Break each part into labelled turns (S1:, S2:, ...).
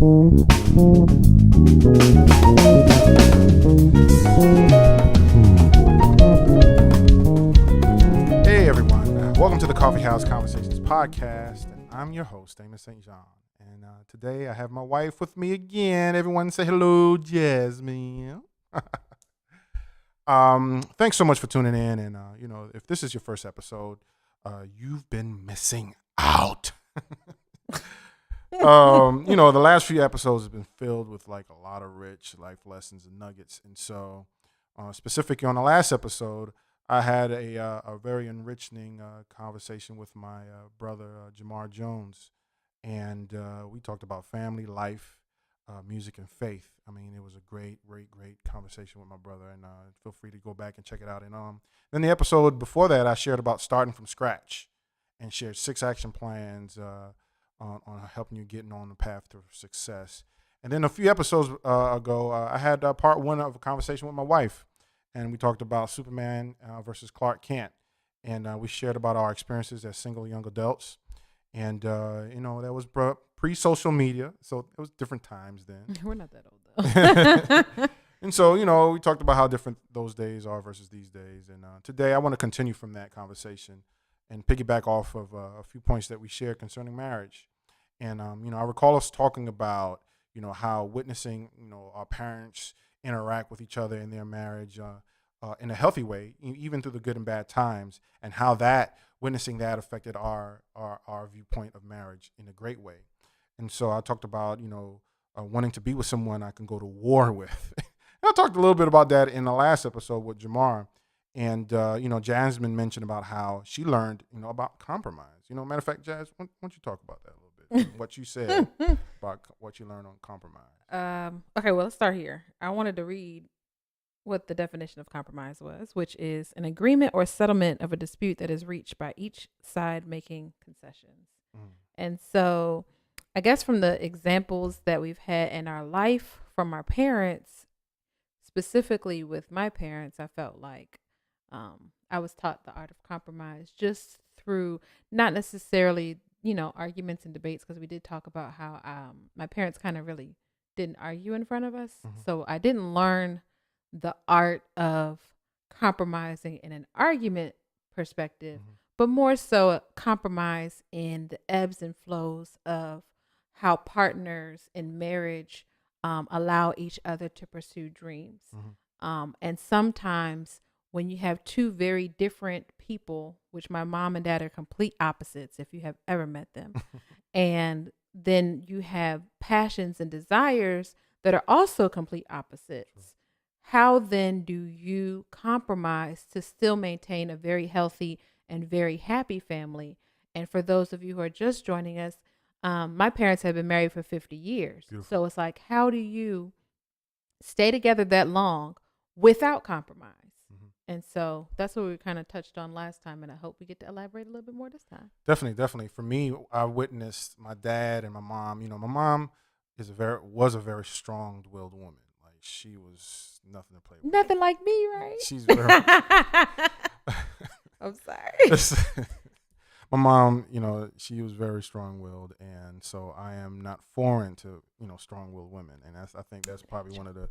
S1: Hey everyone, welcome to the Coffeehouse Conversations podcast, and I'm your host, Amos St. John. And today I have my wife with me again. Everyone say hello, Jasmine. Thanks so much for tuning in, and if this is your first episode, you've been missing out. The last few episodes have been filled with like a lot of rich life lessons and nuggets, and so specifically on the last episode, I had a very enriching conversation with my brother Jamar Jones, and we talked about family, life, music, and faith. I mean, it was a great conversation with my brother, and feel free to go back and check it out. And then the episode before that, I shared about starting from scratch, and shared 6 action plans on helping you getting on the path to success. And then a few episodes ago, I had part 1 of a conversation with my wife, and we talked about Superman versus Clark Kent, and we shared about our experiences as single young adults. And that was pre-social media, so it was different times then.
S2: We're not that old though.
S1: And so we talked about how different those days are versus these days. And today I want to continue from that conversation and piggyback off of a few points that we shared concerning marriage. And I recall us talking about how witnessing our parents interact with each other in their marriage in a healthy way, even through the good and bad times, and how witnessing that affected our viewpoint of marriage in a great way. And so I talked about wanting to be with someone I can go to war with. And I talked a little bit about that in the last episode with Jamar. And Jasmine mentioned about how she learned about compromise. Matter of fact, Jazz, why don't you talk about that a little bit? What you said about what you learned on compromise.
S2: Okay, well, let's start here. I wanted to read what the definition of compromise was, which is an agreement or settlement of a dispute that is reached by each side making concessions. And so I guess from the examples that we've had in our life from our parents, specifically with my parents, I felt like I was taught the art of compromise just through not necessarily, arguments and debates, because we did talk about how my parents kind of really didn't argue in front of us.
S1: Mm-hmm.
S2: So I didn't learn the art of compromising in an argument perspective, but more so a compromise in the ebbs and flows of how partners in marriage allow each other to pursue dreams. And sometimes when you have 2 very different people, which my mom and dad are complete opposites, if you have ever met them, and then you have passions and desires that are also complete opposites. Sure. How then do you compromise to still maintain a very healthy and very happy family? And for those of you who are just joining us, my parents have been married for 50 years. Beautiful. So it's like, how do you stay together that long without compromise? And so that's what we kind of touched on last time, and I hope we get to elaborate a little bit more this time.
S1: Definitely. For me, I witnessed my dad and my mom. My mom was a very strong-willed woman. Like, she was nothing to play with.
S2: Nothing like me, right?
S1: She's very.
S2: I'm sorry.
S1: My mom, she was very strong-willed, and so I am not foreign to strong-willed women, and I think that's probably one of the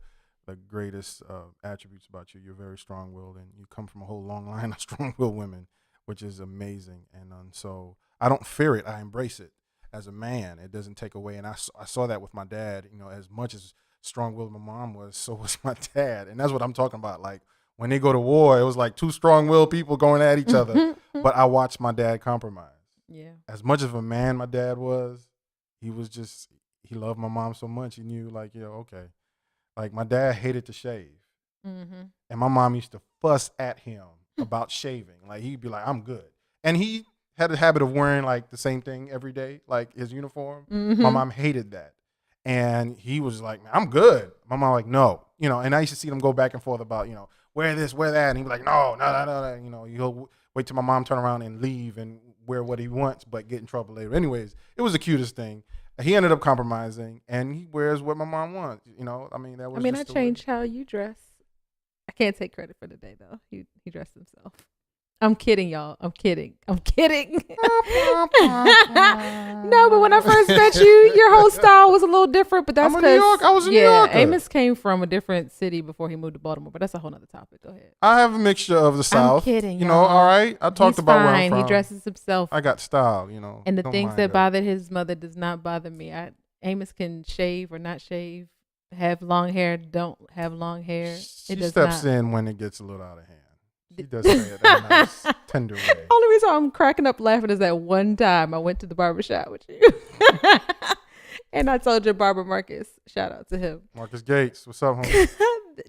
S1: greatest attributes about you. You're very strong-willed, and you come from a whole long line of strong-willed women, which is amazing. And so I don't fear it. I embrace it as a man. It doesn't take away. And I saw that with my dad. As much as strong-willed my mom was, so was my dad. And that's what I'm talking about. Like, when they go to war, it was like 2 strong-willed people going at each other. But I watched my dad compromise.
S2: Yeah.
S1: As much of a man my dad was, he loved my mom so much. He knew, like, okay. Like, my dad hated to shave. And my mom used to fuss at him about shaving. Like, he'd be like, I'm good. And he had a habit of wearing, like, the same thing every day, like his uniform. My mom hated that. And he was like, man, I'm good. My mom like, no. And I used to see them go back and forth about, wear this, wear that. And he'd be like, no. He'll wait till my mom turn around and leave and wear what he wants, but get in trouble later. Anyways, it was the cutest thing. He ended up compromising, and he wears what my mom wants.
S2: I changed how you dress. I can't take credit for the day, though. He dressed himself. I'm kidding, y'all. I'm kidding. No, but when I first met you, your whole style was a little different. But that's because
S1: I was in New York.
S2: Amos came from a different city before he moved to Baltimore. But that's a whole nother topic. Go ahead.
S1: I have a mixture of the South.
S2: I'm kidding,
S1: you know. All right, I talked
S2: He's
S1: about
S2: fine.
S1: where I'm from.
S2: He dresses himself.
S1: I got style, you know.
S2: And the
S1: Don't
S2: things
S1: mind
S2: that bothered his mother does not bother me. Amos can shave or not shave, have long hair, don't have long hair.
S1: She steps in when it gets a little out of hand. She does say it in a nice, tender way.
S2: Only reason I'm cracking up laughing is that one time I went to the barbershop with you. And I told your barber, Marcus, shout out to him.
S1: Marcus Gates, what's up, homie?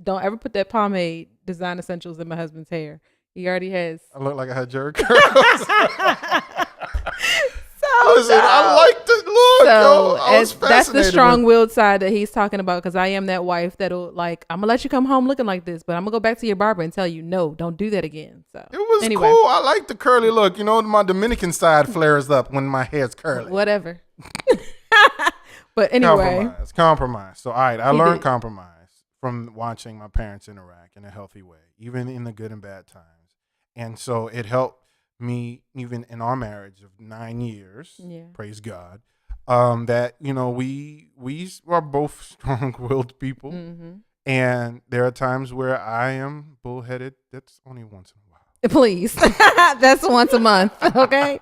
S2: Don't ever put that pomade, Design Essentials, in my husband's hair. He already has.
S1: I look like I had jerk curls. Listen, I like the look.
S2: So
S1: I was
S2: that's the
S1: fascinated
S2: strong-willed side that he's talking about, because I am that wife that'll like, I'm gonna let you come home looking like this, but I'm gonna go back to your barber and tell you, no, don't do that again. So
S1: it was
S2: anyway.
S1: cool. I like the curly look. You know, my Dominican side flares up when my hair's curly.
S2: Whatever. But anyway,
S1: compromise. So all right, I learned
S2: did.
S1: compromise from watching my parents interact in a healthy way, even in the good and bad times. And so it helped me even in our marriage of 9 years.
S2: Yeah.
S1: Praise God. That, you know, we are both strong-willed people.
S2: Mm-hmm.
S1: And there are times where I am bullheaded. That's only once in a while.
S2: Please. That's once a month. Okay.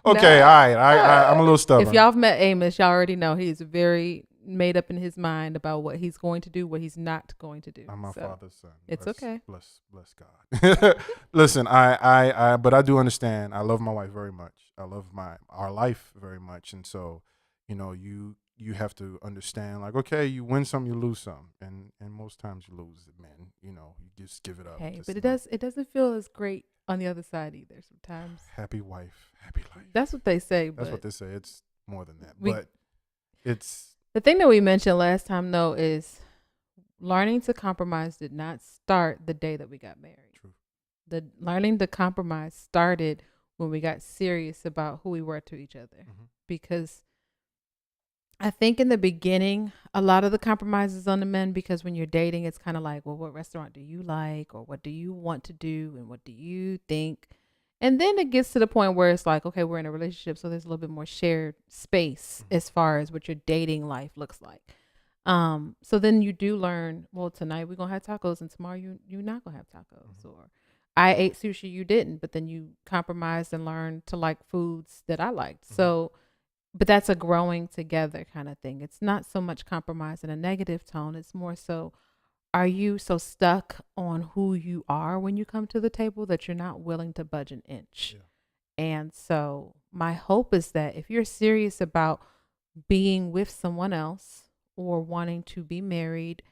S1: Okay.
S2: No.
S1: All right. I'm a little stubborn.
S2: If y'all have met Amos, y'all already know he's very made up in his mind about what he's going to do, what he's not going to do.
S1: I'm my father's son.
S2: It's okay.
S1: Bless God. Listen, but I do understand. I love my wife very much. I love our life very much, and so, you know, you have to understand. Like, okay, you win some, you lose some, and most times you lose it, man. You know, you just give it up.
S2: Hey, but it doesn't feel as great on the other side either. Sometimes.
S1: Happy wife, happy life.
S2: That's what they say.
S1: That's what they say. It's more than that,
S2: but
S1: it's.
S2: The thing that we mentioned last time, though, is learning to compromise did not start the day that we got married.
S1: True.
S2: The learning to compromise started when we got serious about who we were to each other. Mm-hmm. Because I think in the beginning, a lot of the compromises on the men, because when you're dating, it's kind of like, well, what restaurant do you like, or what do you want to do, and what do you think? And then it gets to the point where it's like, okay, we're in a relationship, so there's a little bit more shared space as far as what your dating life looks like. So then you do learn, well, tonight we're going to have tacos, and tomorrow you're not going to have tacos. Mm-hmm. Or I ate sushi, you didn't, but then you compromised and learned to like foods that I liked. Mm-hmm. So, but that's a growing together kind of thing. It's not so much compromise in a negative tone. It's more so, are you so stuck on who you are when you come to the table that you're not willing to budge an inch? Yeah. And so my hope is that if you're serious about being with someone else or wanting to be married,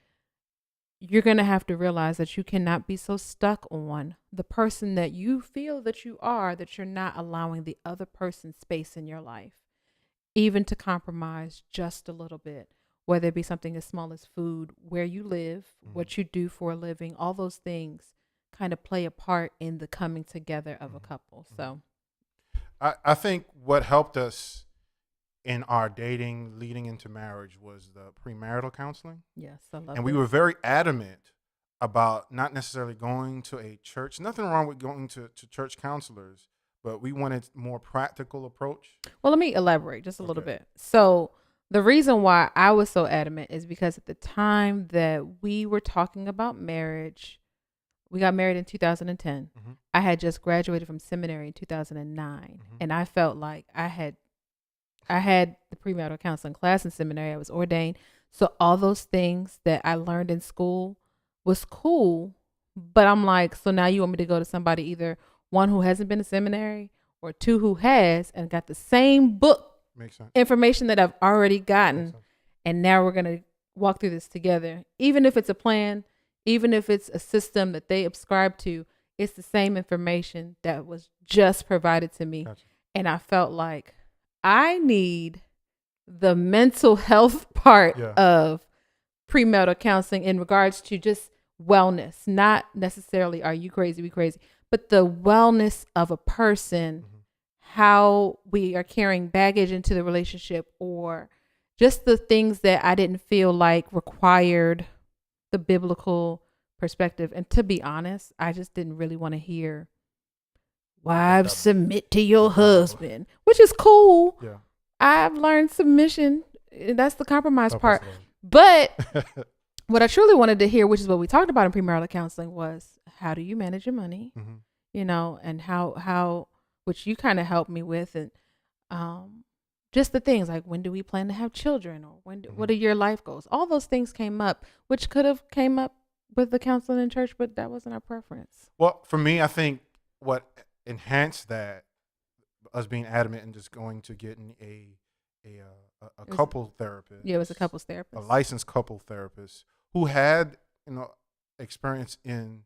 S2: you're going to have to realize that you cannot be so stuck on the person that you feel that you are, that you're not allowing the other person space in your life, even to compromise just a little bit. Whether it be something as small as food, where you live, mm-hmm. what you do for a living, all those things kind of play a part in the coming together of a couple. So
S1: I think what helped us in our dating leading into marriage was the premarital counseling.
S2: Yes, I love it.
S1: And we were very adamant about not necessarily going to a church. Nothing wrong with going to church counselors, but we wanted a more practical approach.
S2: Well, let me elaborate just a little bit. So the reason why I was so adamant is because at the time that we were talking about marriage, we got married in 2010. Mm-hmm. I had just graduated from seminary in 2009. Mm-hmm. And I felt like I had the premarital counseling class in seminary. I was ordained. So all those things that I learned in school was cool. But I'm like, so now you want me to go to somebody, either one who hasn't been to seminary or two who has and got the same book information that I've already gotten, and now we're going to walk through this together. Even if it's a plan, even if it's a system that they subscribe to, it's the same information that was just provided to me. Gotcha. And I felt like I need the mental health part of premarital counseling in regards to just wellness, not necessarily are you crazy, we crazy, but the wellness of a person. Mm-hmm. How we are carrying baggage into the relationship, or just the things that I didn't feel like required the biblical perspective. And to be honest, I just didn't really want to hear wives submit to your
S1: the Bible.
S2: husband, which is cool.
S1: Yeah.
S2: I've learned submission. That's the compromise
S1: Help
S2: part.
S1: us, Lord.
S2: But what I truly wanted to hear, which is what we talked about in premarital counseling, was how do you manage your money?
S1: Mhm.
S2: You know, and how which you kind of helped me with, and just the things like when do we plan to have children, or what are your life goals? All those things came up, which could have came up with the counseling in church, but that wasn't our preference.
S1: Well, for me, I think what enhanced that, us being adamant and just going to getting a couple therapist.
S2: Yeah, it was a couples therapist,
S1: a licensed couple therapist who had experience in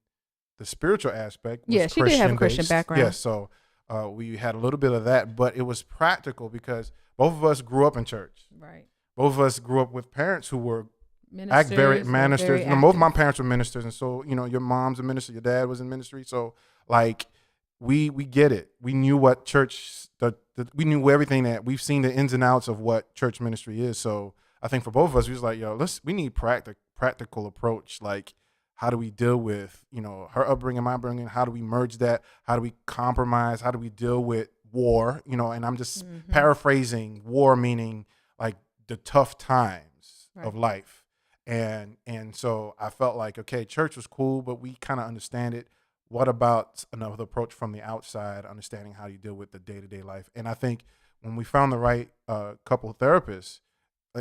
S1: the spiritual aspect.
S2: Yeah, she did have a Christian background.
S1: Yes, so we had a little bit of that, but it was practical because both of us grew up in church.
S2: Right.
S1: Both of us grew up with parents who were
S2: Ministers,
S1: ministers.
S2: very
S1: Both my
S2: active.
S1: parents were ministers, and so your mom's a minister, your dad was in ministry, so like we get it. We knew what church. We knew everything that we've seen, the ins and outs of what church ministry is. So I think for both of us, we was like, we need practical approach. Like, how do we deal with her upbringing, my upbringing? How do we merge that? How do we compromise? How do we deal with war? And I'm just paraphrasing war, meaning like the tough times of life. And so I felt like, okay, church was cool, but we kind of understand it. What about another approach from the outside, understanding how you deal with the day-to-day life? And I think when we found the right couple therapists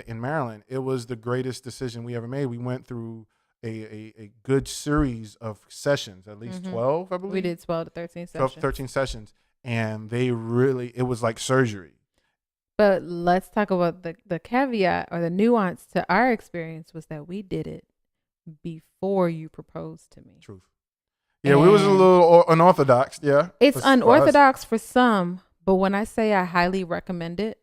S1: in Maryland, it was the greatest decision we ever made. We went through a good series of sessions, at least 12, I believe.
S2: We did 12 to 13 sessions.
S1: 12, 13 sessions. And it was like surgery.
S2: But let's talk about the caveat or the nuance to our experience was that we did it before you proposed to me.
S1: Truth. Yeah, we was a little unorthodox. Yeah,
S2: it's unorthodox for some, but when I say I highly recommend it,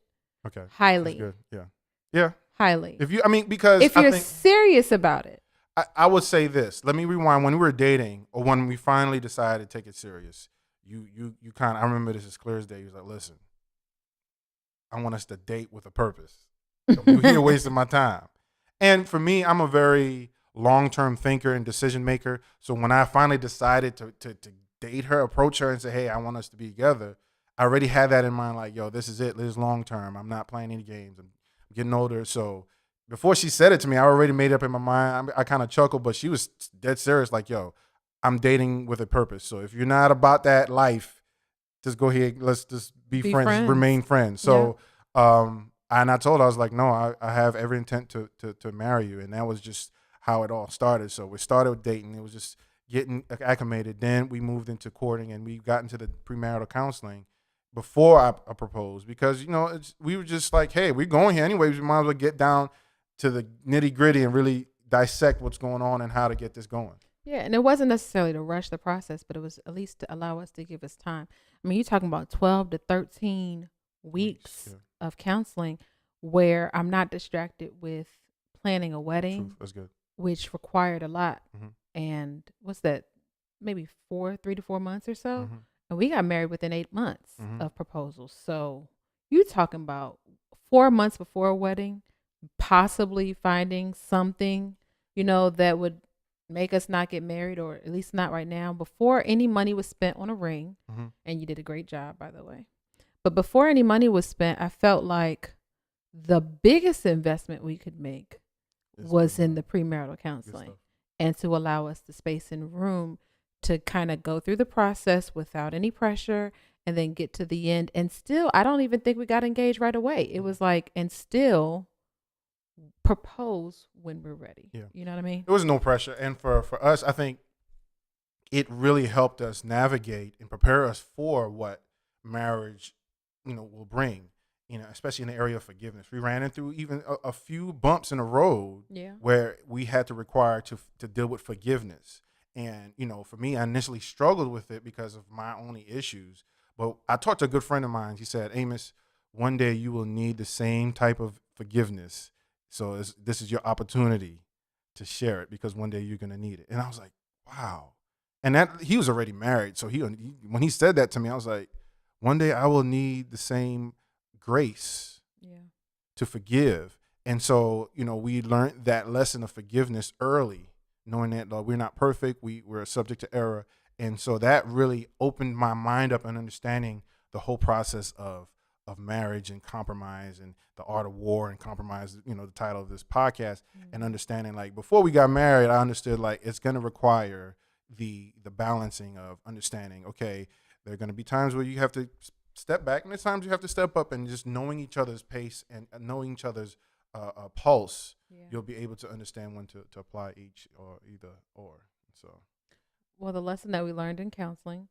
S1: okay,
S2: highly,
S1: that's good. Yeah,
S2: highly.
S1: Because
S2: if you're serious about it,
S1: I would say this. Let me rewind. When we were dating, or when we finally decided to take it serious, you kind of. I remember this as clear as day. He was like, "Listen, I want us to date with a purpose. You're here wasting my time." And for me, I'm a very long-term thinker and decision maker. So when I finally decided to date her, approach her and say, hey, I want us to be together, I already had that in mind. Like, this is it. This is long-term. I'm not playing any games. I'm getting older. So before she said it to me, I already made up in my mind. I kind of chuckled, but she was dead serious. Like, I'm dating with a purpose. So if you're not about that life, just go ahead. Let's just be friends, remain friends. So, and I told her, I was like, no, I have every intent to marry you. And that was just how it all started. So we started with dating. It was just getting acclimated. Then we moved into courting, and we got into the premarital counseling before I proposed, because we were just like, hey, we're going here anyways. We might as well get down to the nitty gritty and really dissect what's going on and how to get this going.
S2: Yeah, and it wasn't necessarily to rush the process, but it was at least to allow us to give us time. I mean, you're talking about 12 to 13 weeks of counseling where I'm not distracted with planning a wedding.
S1: Truth. That's good.
S2: Which required a lot. And what's that? Maybe 3 to 4 months or so. And we got married within 8 months of proposals. So you talking about 4 months before a wedding, possibly finding something, that would make us not get married, or at least not right now, before any money was spent on a ring. And you did a great job, by the way. But before any money was spent, I felt like the biggest investment we could make was in the premarital counseling, and to allow us the space and room to kind of go through the process without any pressure, and then get to the end. And still, I don't even think we got engaged right away. It was like, and still propose when we're ready.
S1: Yeah.
S2: You know what I mean?
S1: There was no pressure. And for us, I think it really helped us navigate and prepare us for what marriage, will bring. Especially in the area of forgiveness. We ran into even a few bumps in the road where we had to require to deal with forgiveness. And, for me, I initially struggled with it because of my own issues. But I talked to a good friend of mine. He said, Amos, one day you will need the same type of forgiveness. So this is your opportunity to share it, because one day you're going to need it. And I was like, wow. And he was already married. So when he said that to me, I was like, one day I will need the same grace to forgive. And so, we learned that lesson of forgiveness early, knowing that we're not perfect, we're subject to error, And so that really opened my mind up and understanding the whole process of marriage and compromise and the art of war and compromise, the title of this podcast, and understanding, like, before we got married, I understood, like, it's going to require the balancing of understanding, okay, there are going to be times where you have to step back, and there's times you have to step up, and just knowing each other's pace and knowing each other's pulse, you'll be able to understand when to apply each or either or. So,
S2: well, the lesson that we learned in counseling,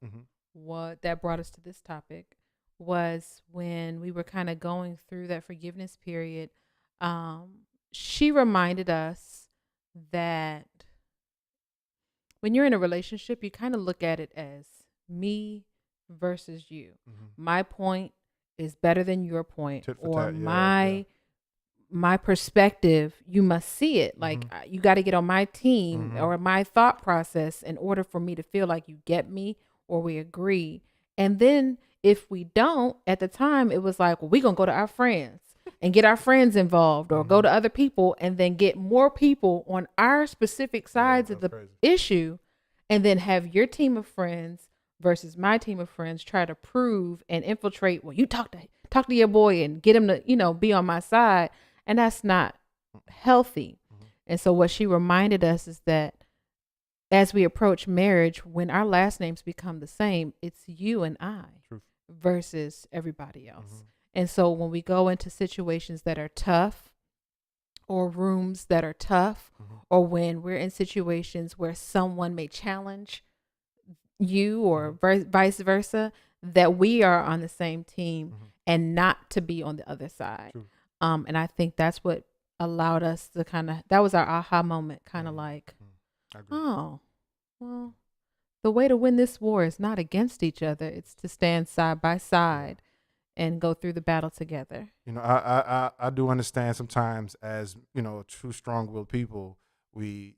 S2: what that brought us to this topic, was when we were kind of going through that forgiveness period. She reminded us that when you're in a relationship, you kind of look at it as me versus you. My point is better than your point, or my perspective, you must see it. Like, you got to get on my team or my thought process in order for me to feel like you get me or we agree. And then if we don't, at the time, it was like, well, we're going to go to our friends and get our friends involved, or go to other people and then get more people on our specific sides of the issue, and then have your team of friends versus my team of friends try to prove and infiltrate. Well, you talk to your boy and get him to, be on my side. And that's not healthy. And so what she reminded us is that as we approach marriage, when our last names become the same, it's you and I versus everybody else. And so when we go into situations that are tough, or rooms that are tough, or when we're in situations where someone may challenge you or vice versa, that we are on the same team and not to be on the other side. And I think that's what allowed us to that was our aha moment, like, oh, well, the way to win this war is not against each other. It's to stand side by side and go through the battle together.
S1: I do understand sometimes, as, true strong-willed people, we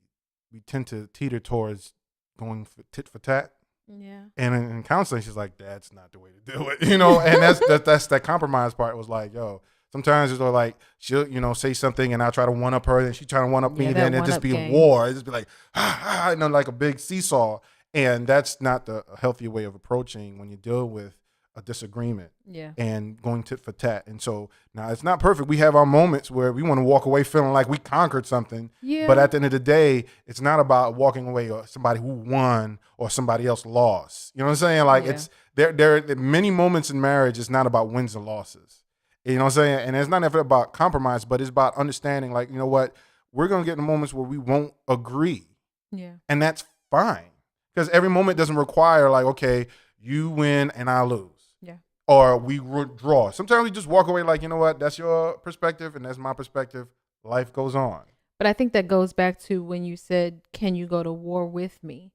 S1: tend to teeter towards going for tit for tat.
S2: Yeah.
S1: And in counseling, she's like, that's not the way to do it, and that's that compromise part was like, yo, sometimes it's like, she'll, say something and I'll try to one up her, and she try to one up me, then it'll just be a war. It'll just be like, like a big seesaw. And that's not the healthy way of approaching when you deal with a disagreement and going tit for tat. And so now it's not perfect. We have our moments where we want to walk away feeling like we conquered something. Yeah. But at the end of the day, it's not about walking away or somebody who won or somebody else lost. You know what I'm saying? Like, it's there are many moments in marriage. It's not about wins and losses. You know what I'm saying? And it's not ever about compromise, but it's about understanding, like, you know what? We're going to get in moments where we won't agree. Yeah. And that's fine. Because every moment doesn't require, like, okay, you win and I lose. Yeah. Or we draw. Sometimes we just walk away like, you know what? That's your perspective and that's my perspective. Life goes on.
S2: But I think that goes back to when you said, can you go to war with me?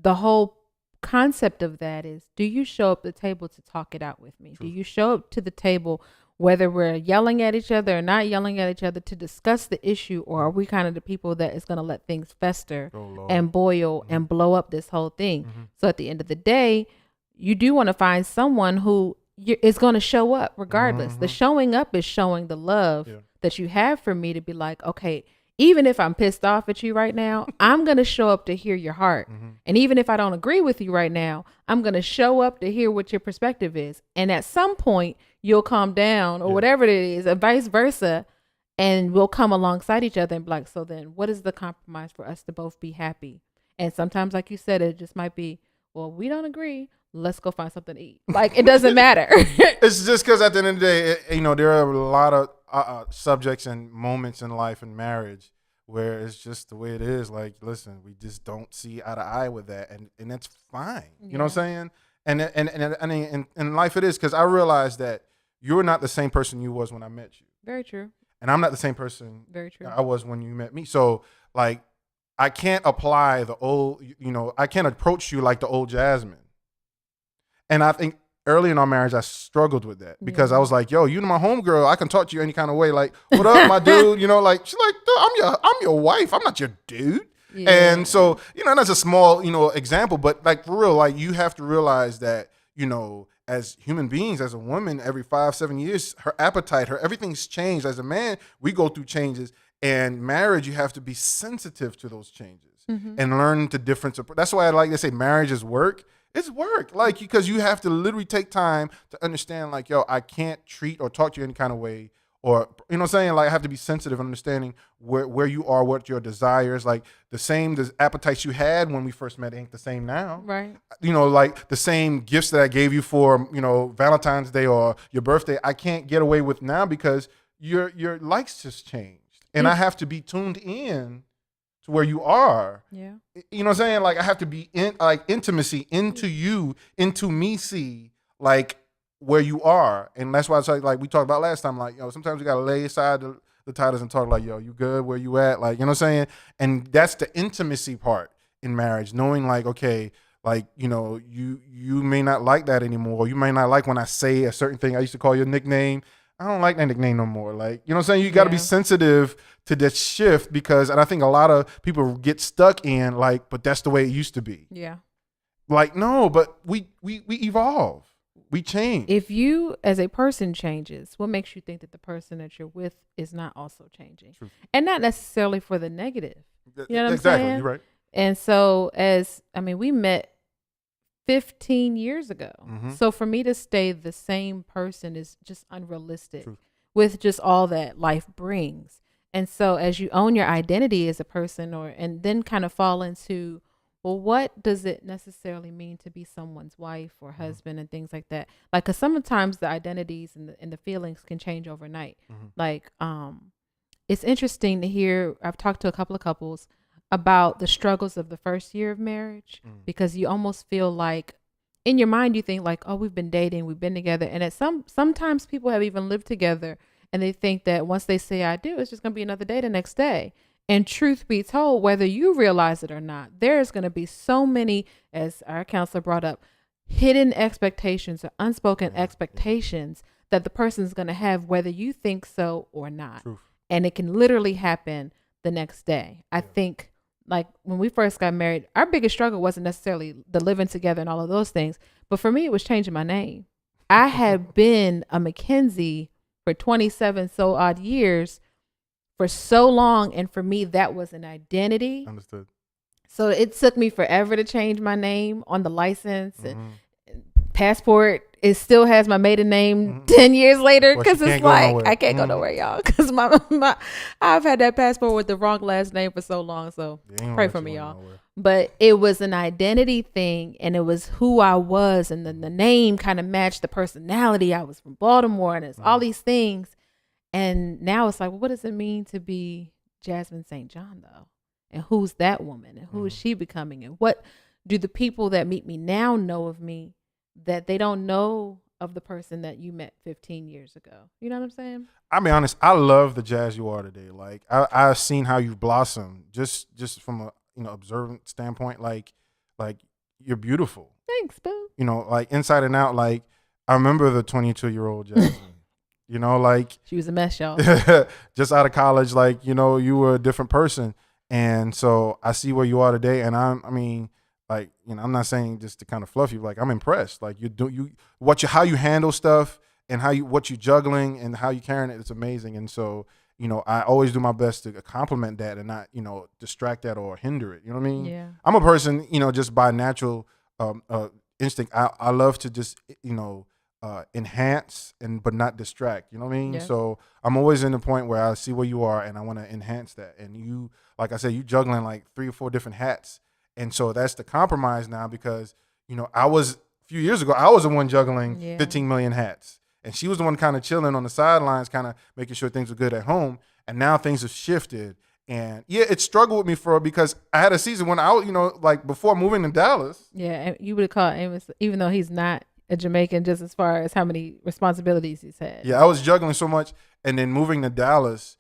S2: The whole concept of that is, do you show up at the table to talk it out with me? True. Do you show up to the table, whether we're yelling at each other or not yelling at each other, to discuss the issue, or are we kind of the people that is going to let things fester and boil and blow up this whole thing? So at the end of the day, you do want to find someone who is going to show up regardless. The showing up is showing the love that you have for me, to be like, okay, even if I'm pissed off at you right now, I'm going to show up to hear your heart. And even if I don't agree with you right now, I'm going to show up to hear what your perspective is. And at some point, you'll calm down, or whatever it is, or vice versa. And we'll come alongside each other and be like, so then what is the compromise for us to both be happy? And sometimes, like you said, it just might be, well, we don't agree. Let's go find something to eat. Like, it doesn't matter.
S1: It's just because at the end of the day, there are a lot of subjects and moments in life and marriage where it's just the way it is. Like, listen, we just don't see eye to eye with that, and that's fine. You know what I'm saying? And in life it is, because I realized that you're not the same person you was when I met you.
S2: Very true.
S1: And I'm not the same person
S2: Very true.
S1: I was when you met me. So, like, I can't apply the old, I can't approach you like the old Jasmine. And I think early in our marriage, I struggled with that, because I was like, yo, you're my homegirl. I can talk to you any kind of way. Like, what up, my dude? Like, she's like, dude, I'm your wife. I'm not your dude. Yeah. And so, that's a small, example, but like, for real, like, you have to realize that, as human beings, as a woman, every 5-7 years, her appetite, everything's changed. As a man, we go through changes, and marriage, you have to be sensitive to those changes. and learn the difference. That's why I like to say marriage is work. It's work, like, because you have to literally take time to understand, like, yo, I can't treat or talk to you any kind of way, or, you know what I'm saying? Like, I have to be sensitive and understanding where you are, what your desires, like the appetites you had when we first met ain't the same now.
S2: Right.
S1: You know, like the same gifts that I gave you for, Valentine's Day or your birthday, I can't get away with now because your likes just changed. And I have to be tuned in to where you are.
S2: Yeah.
S1: You know what I'm saying? Like, I have to be intimacy into you, into me, see, like, where you are. And that's why it's like we talked about last time, like, sometimes you got to lay aside the titles and talk like, yo, you good? Where you at? Like, you know what I'm saying? And that's the intimacy part in marriage, knowing like, okay, like, you may not like that anymore. Or you may not like when I say a certain thing. I used to call you a nickname. I don't like that nickname no more. Like, you know what I'm saying? You got to be sensitive to that shift and I think a lot of people get stuck in like, but that's the way it used to be.
S2: Yeah.
S1: Like, no, but we evolve. We change.
S2: If you as a person changes, what makes you think that the person that you're with is not also changing?
S1: True.
S2: And not necessarily for the negative. You know what I'm
S1: exactly.
S2: saying?
S1: You're right.
S2: And so we met 15 years ago.
S1: Mm-hmm.
S2: So for me to stay the same person is just unrealistic.
S1: True.
S2: With just all that life brings. And so as you own your identity as a person and then kind of fall into, well, what does it necessarily mean to be someone's wife or husband and things like that? Like, cause sometimes the identities and the feelings can change overnight.
S1: Mm-hmm.
S2: Like, it's interesting to hear, I've talked to a couple of couples about the struggles of the first year of marriage, because you almost feel like in your mind, you think like, oh, we've been dating, we've been together. And sometimes people have even lived together and they think that once they say I do, it's just going to be another day the next day. And truth be told, whether you realize it or not, there's going to be so many, as our counselor brought up, hidden expectations or unspoken expectations that the person's going to have, whether you think so or not.
S1: Truth.
S2: And it can literally happen the next day. I think, like, when we first got married, our biggest struggle wasn't necessarily the living together and all of those things. But for me, it was changing my name. I had been a Mackenzie for 27 so odd years for so long. And for me, that was an identity.
S1: Understood.
S2: So it took me forever to change my name on the license and passport. It still has my maiden name 10 years later, because it's like I can't go nowhere, y'all, because I've had that passport with the wrong last name for so long. So pray for me, y'all. But it was an identity thing, and it was who I was, and then the name kind of matched the personality. I was from Baltimore, and it's all these things. And now it's like, well, what does it mean to be Jasmine St. John, though? And who's that woman? And who is she becoming? And what do the people that meet me now know of me that they don't know of the person that you met 15 years ago? You know what I'm saying?
S1: I'll be honest, I love the Jazz you are today. Like, I've seen how you've blossomed just from a observant standpoint. Like you're beautiful.
S2: Thanks, boo.
S1: Like inside and out. Like, I remember the 22-year-old Jasmine. Like
S2: she was a mess, y'all.
S1: Just out of college, like, you were a different person. And so I see where you are today. And I'm not saying just to kind of fluff you, like, I'm impressed. Like, how you handle stuff and what you juggling and how you carrying it, it's amazing. And so, I always do my best to compliment that and not, distract that or hinder it. You know what I mean?
S2: Yeah.
S1: I'm a person, just by natural instinct. I love to just, enhance but not distract. You know what I mean?
S2: Yeah.
S1: So I'm always in the point where I see where you are and I want to enhance that. And you, like I said, you juggling like 3 or 4 different hats. And so that's the compromise now, because, a few years ago, I was the one juggling 15 million hats. And she was the one kind of chilling on the sidelines, kind of making sure things were good at home. And now things have shifted. And it struggled with me because I had a season when I was, like before moving to Dallas.
S2: Yeah, and you would have called Amos, even though he's not a Jamaican, just as far as how many responsibilities he's had.
S1: Yeah, I was juggling so much. And then moving to Dallas,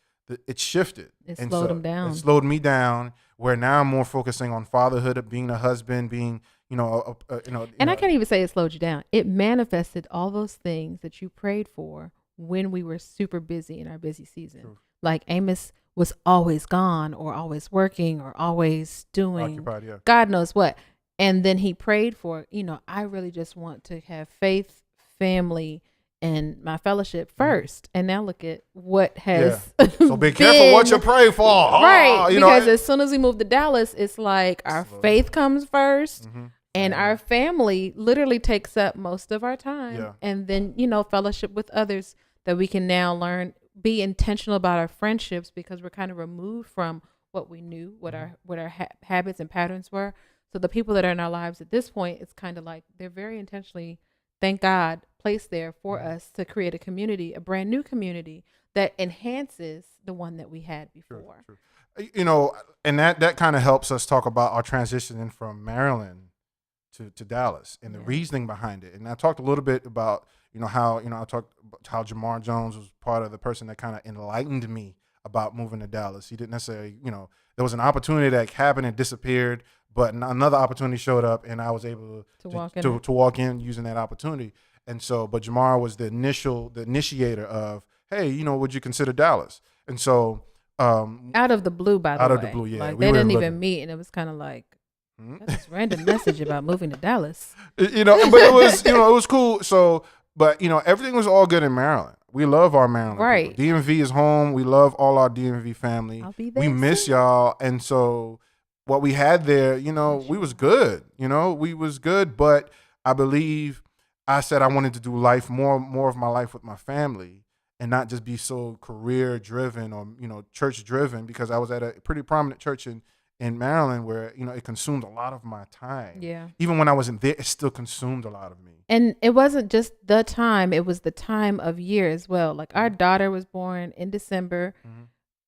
S1: it shifted.
S2: It slowed him down.
S1: It slowed me down, where now I'm more focusing on fatherhood, of being a husband, being, and I
S2: can't even say it slowed you down. It manifested all those things that you prayed for when we were super busy in our busy season. True. Like Amos was always gone or always working or always doing
S1: occupied,
S2: God knows what. And then he prayed for, I really just want to have faith, family, and my fellowship first. And now look at what has
S1: So be careful what you pray for.
S2: Right.
S1: You
S2: because
S1: know,
S2: as soon as we moved to Dallas, it's like our faith comes 1st. And our family literally takes up most of our time.
S1: Yeah.
S2: And then, fellowship with others that we can now learn, be intentional about our friendships because we're kind of removed from what we knew, what our habits and patterns were. So the people that are in our lives at this point, it's kind of like they're very intentionally, thank God, placed there for us to create a community, a brand new community that enhances the one that we had before.
S1: True. You know, and that kind of helps us talk about our transitioning from Maryland to Dallas and the reasoning behind it. And I talked a little bit about, how I talked about how Jamar Jones was part of the person that kind of enlightened me about moving to Dallas. He didn't necessarily, there was an opportunity that happened and disappeared, but another opportunity showed up and I was able to walk in using that opportunity. And so, but Jamar was the initiator of, hey, would you consider Dallas? And so,
S2: out of the blue, by the way.
S1: Out of the blue, yeah.
S2: Like they didn't even meet, and it was kind of like, that's this random message about moving to Dallas.
S1: But it was, it was cool. So, but everything was all good in Maryland. We love our Maryland
S2: right.
S1: people. DMV is home. We love all our DMV family.
S2: I'll be there
S1: we miss y'all, and so what we had there, we was good. We was good, but I believe I said I wanted to do life more of my life with my family, and not just be so career driven or church driven, because I was at a pretty prominent church in Maryland where it consumed a lot of my time.
S2: Yeah.
S1: Even when I wasn't there, it still consumed a lot of me.
S2: And it wasn't just the time; it was the time of year as well. Like our daughter was born in December,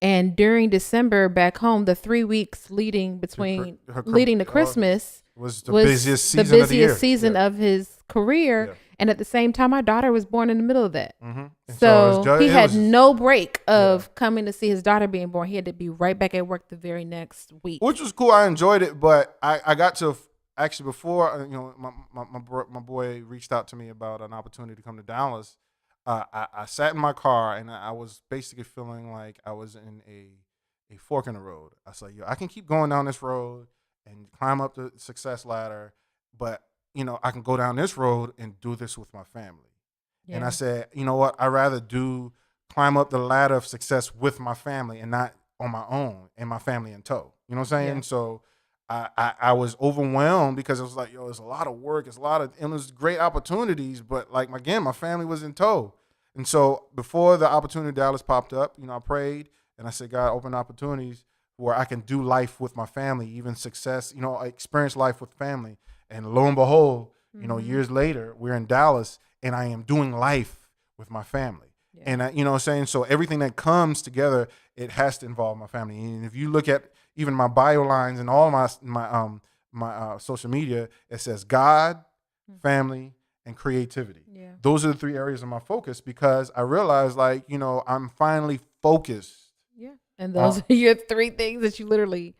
S2: and during December back home, the 3 weeks leading to Christmas
S1: was the busiest season
S2: of his career. Yeah. And at the same time, our daughter was born in the middle of that.
S1: So
S2: he had no break of coming to see his daughter being born. He had to be right back at work the very next week.
S1: Which was cool. I enjoyed it. But I got to, actually before, my boy reached out to me about an opportunity to come to Dallas, I sat in my car and I was basically feeling like I was in a fork in the road. I was like, I can keep going down this road and climb up the success ladder, but I can go down this road and do this with my family. Yeah. And I said, you know what? I'd rather climb up the ladder of success with my family and not on my own and my family in tow. You know what I'm saying? Yeah. So I was overwhelmed because it was like, it's a lot of work. And it was great opportunities, but like, again, my family was in tow. And so before the opportunity in Dallas popped up, I prayed and I said, God, open opportunities where I can do life with my family, even success, experience life with family. And lo and behold, years later, we're in Dallas and I am doing life with my family. Yeah. And what I'm saying? So everything that comes together, it has to involve my family. And if you look at even my bio lines and all my social media, it says God, family, and creativity. Yeah. Those are the 3 areas of my focus because I realized I'm finally focused.
S2: Yeah. And those are your 3 things that you literally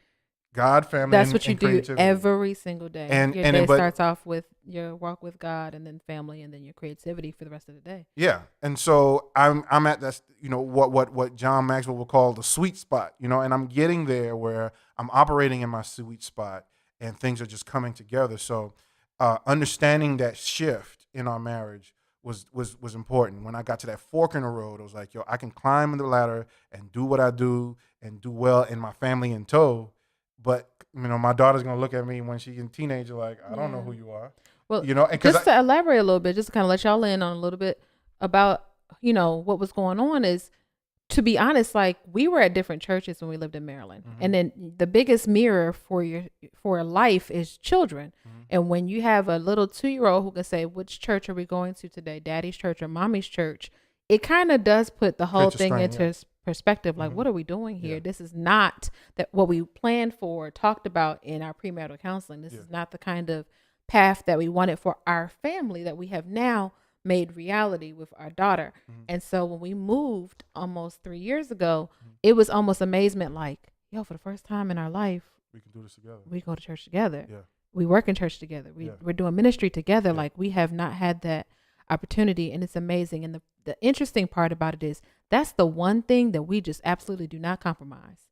S1: God, family,
S2: that's what you
S1: and
S2: do every single day.
S1: And
S2: your day starts off with your walk with God, and then family, and then your creativity for the rest of the day.
S1: Yeah, and so I'm at that what John Maxwell would call the sweet spot, and I'm getting there where I'm operating in my sweet spot, and things are just coming together. So understanding that shift in our marriage was important. When I got to that fork in the road, I was like, I can climb the ladder and do what I do and do well in my family in tow. But, my daughter's going to look at me when she's a teenager like, I don't know who you are.
S2: Well, and just to elaborate a little bit, just to kind of let y'all in on a little bit about, what was going on is, to be honest, like we were at different churches when we lived in Maryland. Mm-hmm. And then the biggest mirror for life is children. Mm-hmm. And when you have a little 2-year-old who can say, which church are we going to today? Daddy's church or mommy's church? It kind of does put the whole thing into perspective. Like, what are we doing here? Yeah. This is not what we planned for, talked about in our premarital counseling. This is not the kind of path that we wanted for our family that we have now made reality with our daughter. Mm-hmm. And so when we moved almost 3 years ago, it was almost amazement. Like, for the first time in our life,
S1: we can do this together.
S2: We go to church together.
S1: Yeah.
S2: We work in church together. We're doing ministry together. Yeah. Like, we have not had that opportunity, and it's amazing. And the interesting part about it is that's the one thing that we just absolutely do not compromise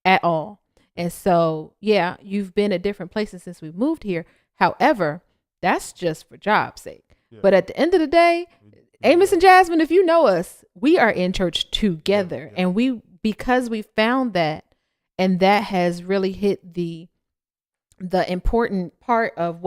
S2: at all. And so, you've been at different places since we moved here. However, that's just for job's sake. Yeah. But at the end of the day, Amos and Jasmine, if you know us, we are in church together.
S1: Yeah.
S2: And because we found that, and that has really hit the important part of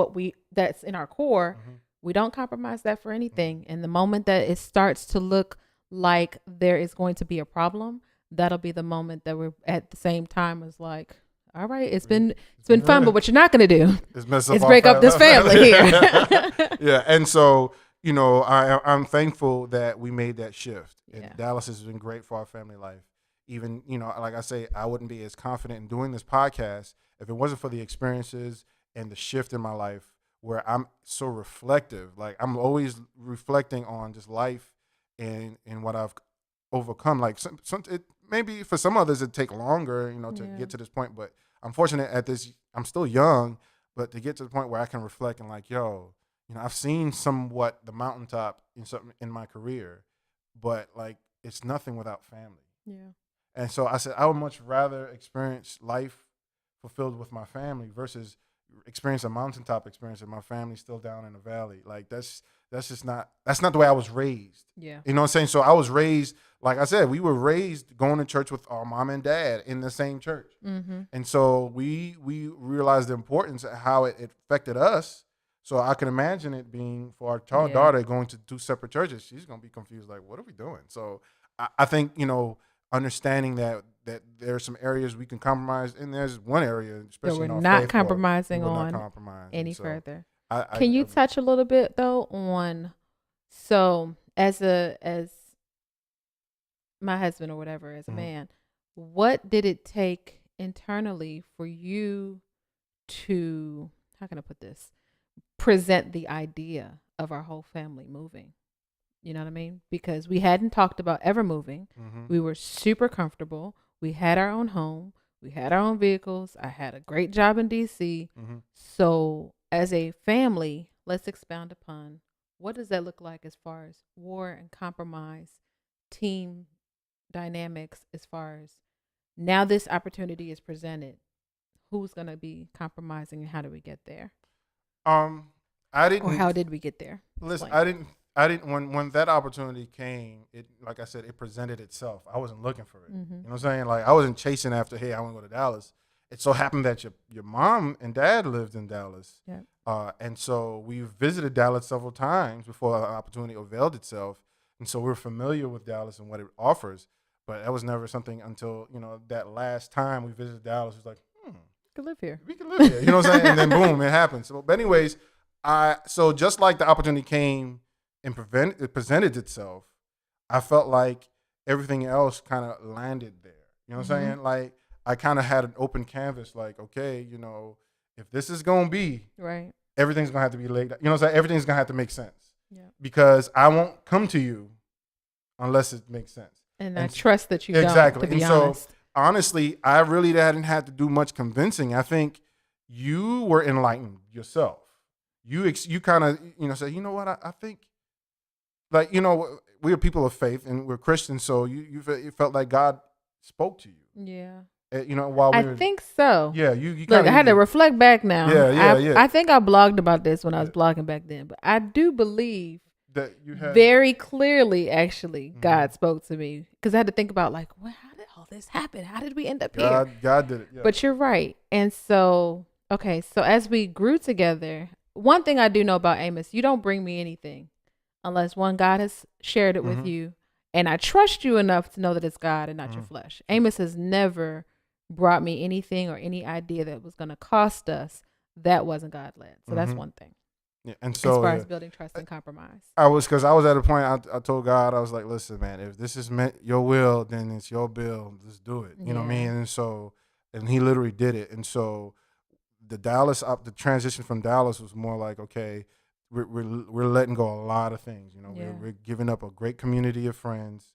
S2: that's in our core, we don't compromise that for anything. And the moment that it starts to look like there is going to be a problem, that'll be the moment that we're at the same time as like, all right, it's been fun, but what you're not going to do is break up this family here.
S1: Yeah. And so, I'm thankful that we made that shift. And Dallas has been great for our family life. Even, like I say, I wouldn't be as confident in doing this podcast if it wasn't for the experiences and the shift in my life where I'm so reflective. Like, I'm always reflecting on just life and what I've overcome. Like, maybe for some others it'd take longer, to get to this point. But I'm fortunate at this. I'm still young, but to get to the point where I can reflect and like, I've seen somewhat the mountaintop in my career, but like it's nothing without family.
S2: Yeah.
S1: And so I said I would much rather experience life fulfilled with my family versus experience a mountaintop experience and my family's still down in the valley. Like that's not the way I was raised.
S2: Yeah.
S1: You know what I'm saying? So I was raised, like I said, we were raised going to church with our mom and dad in the same church.
S2: Mm-hmm.
S1: And so we realized the importance of how it affected us. So I can imagine it being for our daughter going to 2 separate churches. She's going to be confused, like, what are we doing? So I think, understanding that there are some areas we can compromise, and there's one area, especially
S2: we're
S1: in our
S2: not
S1: faith
S2: compromising
S1: walk,
S2: on
S1: not compromise.
S2: any
S1: So
S2: further.
S1: I
S2: Can you touch a little bit though on, so as my husband or whatever, as a man, what did it take internally for you to, how can I put this, present the idea of our whole family moving? You know what I mean? Because we hadn't talked about ever moving. We were super comfortable. We had our own home. We had our own vehicles. I had a great job in DC. So as a family, let's expound upon what does that look like as far as war and compromise, team dynamics, as far as now this opportunity is presented. Who's going to be compromising and how do we get there?
S1: I didn't.
S2: Or how did we get there?
S1: Listen,
S2: Explain.
S1: I didn't. When that opportunity came, it, like I said, it presented itself. I wasn't looking for it. You know what I'm saying? Like I wasn't chasing after, hey, I want to go to Dallas. It so happened that your mom and dad lived in Dallas.
S2: Yeah.
S1: And so we visited Dallas several times before the opportunity availed itself. And so we're familiar with Dallas and what it offers. But that was never something until, that last time we visited Dallas, it was like,
S2: Could live here.
S1: we can live here. You know what I'm saying? And then boom, it happened. So, but anyways, so just like the opportunity came and it presented itself, I felt like everything else kind of landed there. You know what I'm saying? Like I kind of had an open canvas, like, okay, if this is going to be,
S2: right,
S1: everything's going to have to be laid out. You know what I'm saying? Everything's going to have to make sense.
S2: Yeah.
S1: Because I won't come to you unless it makes sense.
S2: And I trust that you
S1: exactly.
S2: don't, to be
S1: and
S2: honest.
S1: So, honestly, I really hadn't had to do much convincing. I think you were enlightened yourself. You kind of, say, you know what, I think, like, we are people of faith and we're Christians, so you felt like God spoke to you.
S2: Yeah.
S1: While we were,
S2: I think so.
S1: Yeah, you
S2: look. I had to reflect back now.
S1: Yeah.
S2: I think I blogged about this when I was blogging back then, but I do believe
S1: that you had
S2: very clearly, actually, God spoke to me because I had to think about like, well, how did all this happen? How did we end up here?
S1: God did it. Yeah.
S2: But you're right, and so okay. So as we grew together, one thing I do know about Amos, you don't bring me anything unless one, God has shared it with you, and I trust you enough to know that it's God and not your flesh. Amos has never brought me anything or any idea that was going to cost us that wasn't God led. So that's one thing.
S1: Yeah, and so
S2: as far as building trust and compromise,
S1: because I was at a point. I told God, I was like, listen, man, if this is meant your will, then it's your bill. Let's do it. You know what I mean? And so, and He literally did it. And so, the transition from Dallas was more like, okay, we're letting go a lot of things. We're giving up a great community of friends.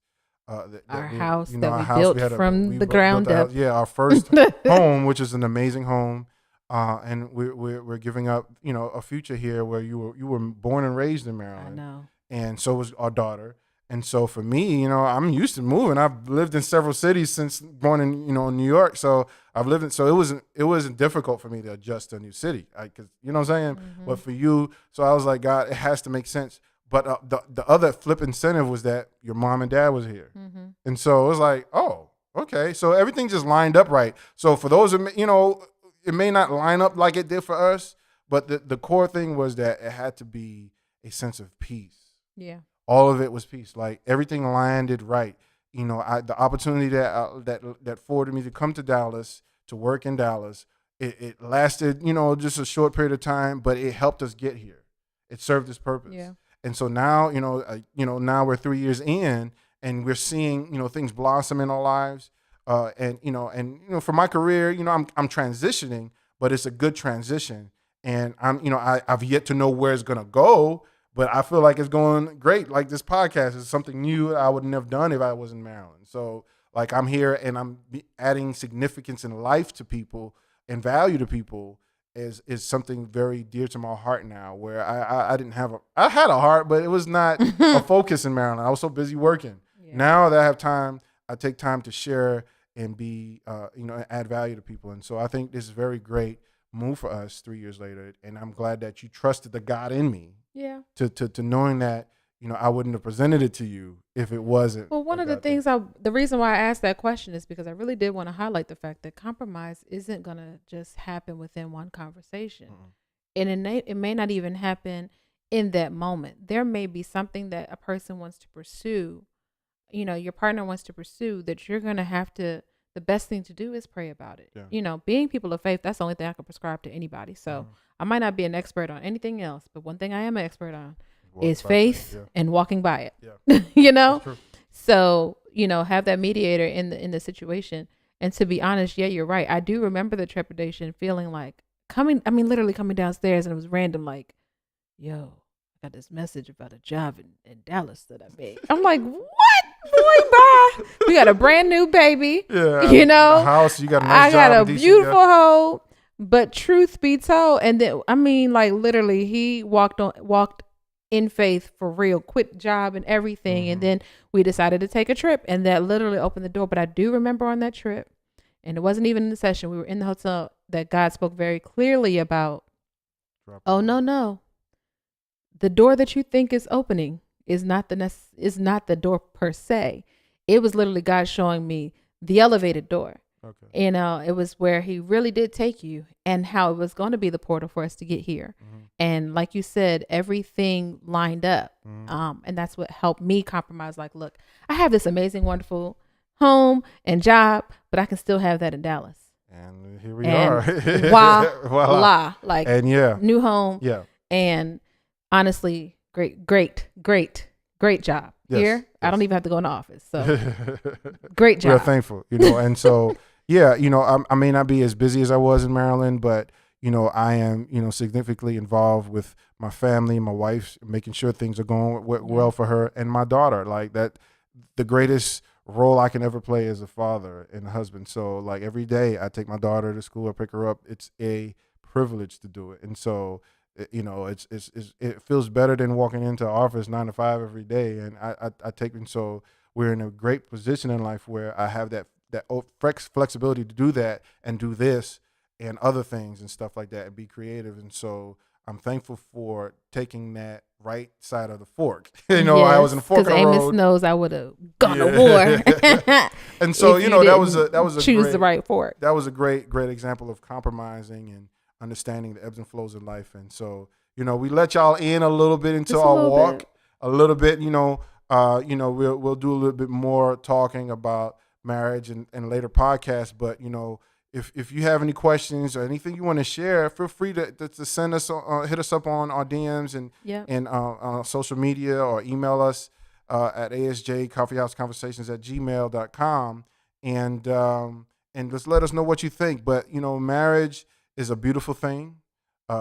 S2: Our house that we built from the ground up.
S1: Our first home, which is an amazing home. And we're giving up, a future here where you were born and raised in Maryland.
S2: I know. And
S1: so was our daughter. And so for me, I'm used to moving. I've lived in several cities since born in, New York. So it wasn't difficult for me to adjust to a new city. Cause you know what I'm saying? But for you, so I was like, God, it has to make sense. But the other flip incentive was that your mom and dad was here.
S2: Mm-hmm.
S1: And so it was like, oh, okay. So everything just lined up right. So for those, it may not line up like it did for us, but the core thing was that it had to be a sense of peace.
S2: Yeah.
S1: All of it was peace. Like everything landed right. The opportunity that afforded me to come to Dallas, to work in Dallas, it lasted, just a short period of time, but it helped us get here. It served its purpose.
S2: Yeah.
S1: And so now, now we're 3 years in, and we're seeing, things blossom in our lives. And for my career, I'm transitioning, but it's a good transition. And I've yet to know where it's gonna go, but I feel like it's going great. Like this podcast is something new I wouldn't have done if I was in Maryland. So like I'm here and I'm adding significance in life to people and value to people is something very dear to my heart now, where I didn't have I had a heart, but it was not a focus in Maryland. I was so busy working. Yeah. Now that I have time, I take time to share and be, add value to people. And so I think this is a very great move for us 3 years later. And I'm glad that you trusted the God in me.
S2: Yeah.
S1: To knowing that, I wouldn't have presented it to you if it wasn't.
S2: Well, one of the things the reason why I asked that question is because I really did want to highlight the fact that compromise isn't going to just happen within one conversation. Mm-hmm. And it may not even happen in that moment. There may be something that a person wants to pursue, your partner wants to pursue, that you're going to have to, the best thing to do is pray about it. Yeah. Being people of faith, that's the only thing I can prescribe to anybody. So I might not be an expert on anything else, but one thing I am an expert on is faith and walking by it. Yeah. So, have that mediator in the situation. And to be honest, you're right. I do remember the trepidation, feeling like literally coming downstairs, and it was random, like, yo, I got this message about a job in Dallas that I made. I'm like, what? Boy, bye. We got a brand new baby. Yeah.
S1: A house, you got a nice job.
S2: I got a beautiful home. But truth be told, and then literally he walked in faith for real, quit job and everything. Mm-hmm. And then we decided to take a trip, and that literally opened the door. But I do remember on that trip, and it wasn't even in the session, we were in the hotel, that God spoke very clearly about, no. The door that you think is opening is not the door per se. It was literally God showing me the elevated door. Okay. It was where he really did take you, and how it was going to be the portal for us to get here. Mm-hmm. And like you said, everything lined up. Mm-hmm. And that's what helped me compromise. Like, look, I have this amazing, wonderful home and job, but I can still have that in Dallas.
S1: And here we are.
S2: Voila. Like, and new home.
S1: Yeah.
S2: And honestly, great job. Yes, here. Yes. I don't even have to go in the office. So great job.
S1: We're thankful, and so, I may not be as busy as I was in Maryland, but, I am, significantly involved with my family, my wife, making sure things are going well for her and my daughter. Like that, the greatest role I can ever play as a father and a husband. So like every day I take my daughter to school, I pick her up. It's a privilege to do it. And so, it feels better than walking into the office 9 to 5 every day. And so we're in a great position in life where I have that flexibility to do that and do this and other things and stuff like that and be creative. And so I'm thankful for taking that right side of the fork. I was in the fork of the road.
S2: Because Amos knows I would have gone to war.
S1: And so, that was a
S2: choose the right fork.
S1: That was a great example of compromising and understanding the ebbs and flows of life. And so, we let y'all in a little bit into our walk, a little bit, we'll do a little bit more talking about marriage and later podcasts. But, if you have any questions or anything you want to share, feel free to send us, hit us up on our DMs and on social media, or email us at asjcoffeehouseconversations@gmail.com. And just let us know what you think. But, marriage is a beautiful thing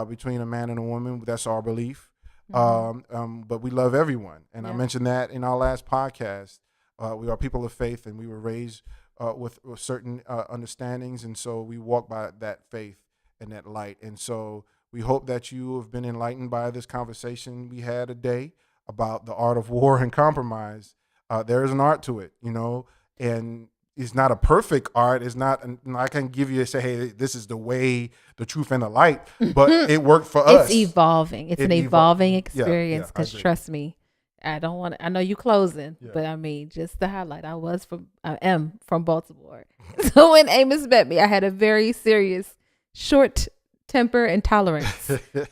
S1: between a man and a woman. That's our belief. Mm-hmm. But we love everyone. And I mentioned that in our last podcast. We are people of faith, and we were raised with certain understandings. And so we walk by that faith and that light. And so we hope that you have been enlightened by this conversation we had today about the art of war and compromise. There is an art to it, and it's not a perfect art. It's not, I can give you say, hey, this is the way, the truth, and the light, but it worked for us.
S2: It's evolving. It's an evolving experience, because trust me, I don't want to, I know you closing,
S1: Yeah.
S2: but I mean, just to highlight, I am from Baltimore. So when Amos met me, I had a very serious short temper and tolerance.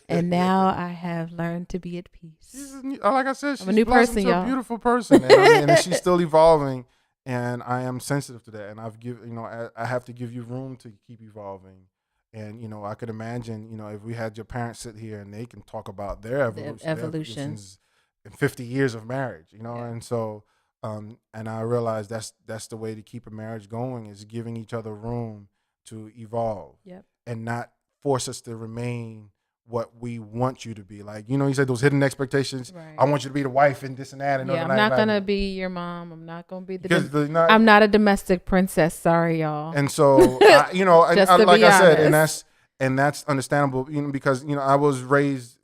S2: And now I have learned to be at peace.
S1: Like I said, she's
S2: I'm a new
S1: blossomed
S2: person,
S1: to a
S2: y'all.
S1: beautiful person, and she's still evolving. And I am sensitive to that, and I have to give you room to keep evolving. And I could imagine, if we had your parents sit here and they can talk about their evolution, their evolutions in 50 years of marriage,
S2: Yeah.
S1: and so, and I realize that's the way to keep a marriage going, is giving each other room to evolve,
S2: Yep.
S1: and not force us to remain what we want you to be. Like, you said those hidden expectations.
S2: Right.
S1: I want you to be the wife and this and that. And
S2: Yeah, I'm not going to be your mom. I'm not going to be I'm not a domestic princess. Sorry, y'all.
S1: And so, like I said,
S2: honest.
S1: and that's understandable, because, I was raised,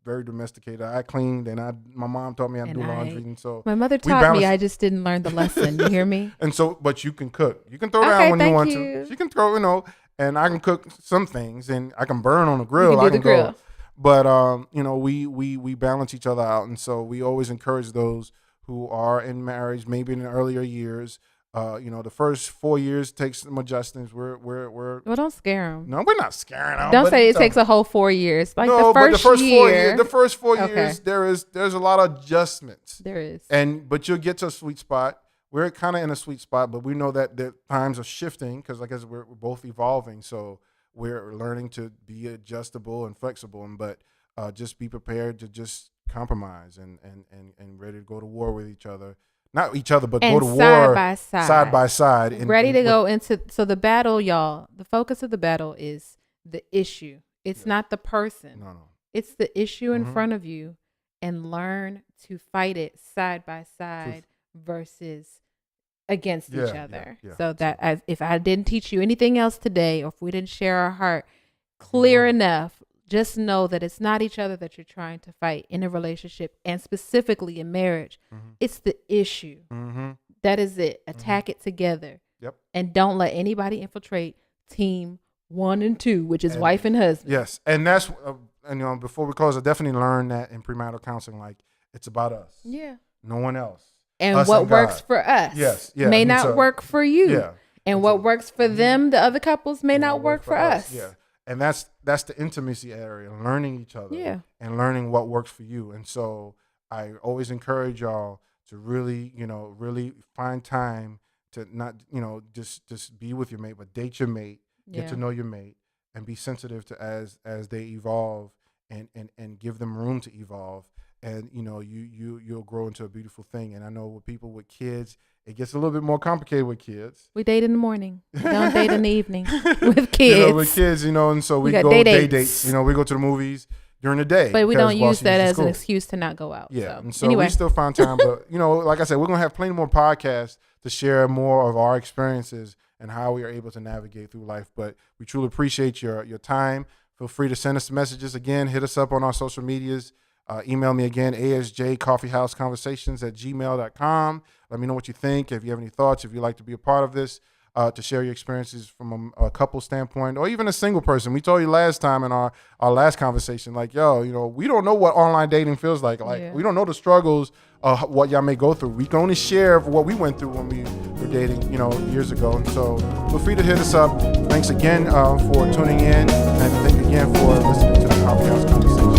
S1: very domesticated. I cleaned, and my mom taught me how to do laundry. And so
S2: my mother taught me, I just didn't learn the lesson. You hear me?
S1: And so, but you can cook. You can throw down when you want
S2: you.
S1: to. She can throw, and I can cook some things, and I can burn on the grill.
S2: You can do the grill.
S1: Go. But we balance each other out, and so we always encourage those who are in marriage, maybe in the earlier years. The first 4 years takes some adjustments. We're
S2: well, don't scare them.
S1: No, we're not scaring them.
S2: Don't say it takes a whole 4 years. Like
S1: no,
S2: the first
S1: 4
S2: year,
S1: the first 4 years, there's a lot of adjustments.
S2: There is,
S1: but you'll get to a sweet spot. We're kind of in a sweet spot, but we know that the times are shifting, because, like I said, we're both evolving. So we're learning to be adjustable and flexible, but just be prepared to just compromise and ready to go to war with each other. Not each other, but go to war side by side.
S2: Ready to go into, so the battle, y'all, the focus of the battle is the issue. It's not the person.
S1: No.
S2: It's the issue in front of you, and learn to fight it side by side versus against each other. So that if I didn't teach you anything else today, or if we didn't share our heart clear enough, just know that it's not each other that you're trying to fight in a relationship, and specifically in marriage. It's the issue. That is it. Attack it together.
S1: Yep.
S2: And don't let anybody infiltrate team 1 and 2, which is wife and husband.
S1: Yes. And that's, before we close, I definitely learned that in premarital counseling, like, it's about us.
S2: Yeah.
S1: No one else.
S2: And
S1: us
S2: what
S1: and
S2: works
S1: God.
S2: for us
S1: Yes. Yeah.
S2: may not work for you.
S1: Yeah.
S2: And what works for them, the other couples, may not work for us.
S1: Yeah. And that's the intimacy area, learning each other.
S2: Yeah.
S1: And learning what works for you. And so I always encourage y'all to really, really find time to not, just be with your mate, but date your mate, get to know your mate, and be sensitive to as they evolve, and give them room to evolve. And you'll grow into a beautiful thing. And I know with people with kids, it gets a little bit more complicated with kids.
S2: We date in the morning. We don't date in the evening with kids.
S1: With kids, and so we go day dates. We go to the movies during the day.
S2: But we don't use that as an excuse to not go out.
S1: Yeah.
S2: So.
S1: And so
S2: anyway.
S1: we still find time. But, like I said, we're going to have plenty more podcasts to share more of our experiences and how we are able to navigate through life. But we truly appreciate your time. Feel free to send us messages. Again, hit us up on our social medias. Email me again, asjcoffeehouseconversations@gmail.com. Let me know what you think. If you have any thoughts, if you'd like to be a part of this, to share your experiences from a couple standpoint, or even a single person. We told you last time in our last conversation, like, we don't know what online dating feels like. We don't know the struggles of what y'all may go through. We can only share what we went through when we were dating, years ago. And so feel free to hit us up. Thanks again for tuning in, and thank you again for listening to the Coffeehouse Conversation.